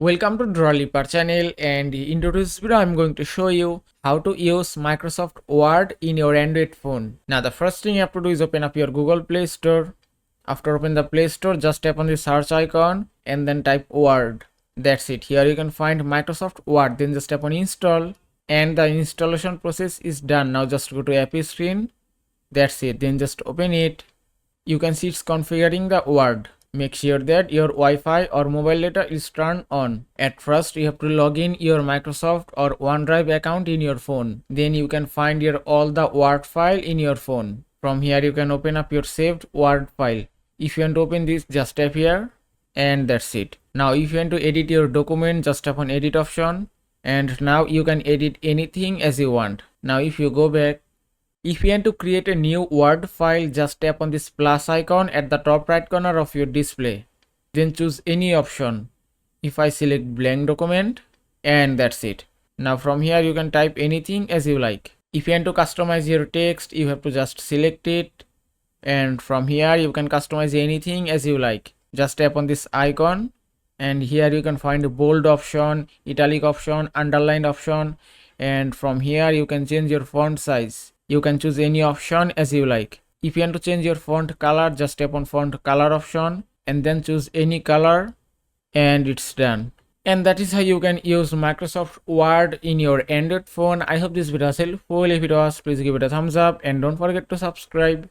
Welcome to Drawliper channel, and in today's video I'm going to show you how to use Microsoft Word in your Android phone. Now the first thing you have to do is open up your Google Play Store. After open the Play Store, just tap on the search icon and then type Word. That's it. Here you can find Microsoft Word, then just tap on install and the installation process is done. Now just go to App screen. That's it. Then just open it. You can see it's configuring the Word. Make sure that your Wi-Fi or mobile data is turned on. At first, you have to log in your Microsoft or OneDrive account in your phone. Then you can find your all the Word file in your phone. From here, you can open up your saved Word file. If you want to open this, just tap here and that's it. Now, if you want to edit your document, just tap on edit option. And now you can edit anything as you want. Now, if you go back, if you want to create a new Word file, just tap on this plus icon at the top right corner of your display. Then choose any option. If I select blank document, and that's it. Now from here you can type anything as you like. If you want to customize your text, you have to just select it. And from here you can customize anything as you like. Just tap on this icon. And here you can find a bold option, italic option, underlined option. And from here you can change your font size. You can choose any option as you like. If you want to change your font color, just tap on font color option and then choose any color and it's done. And that is how you can use Microsoft Word in your Android phone. I hope this video was helpful. If it was, please give it a thumbs up and don't forget to subscribe.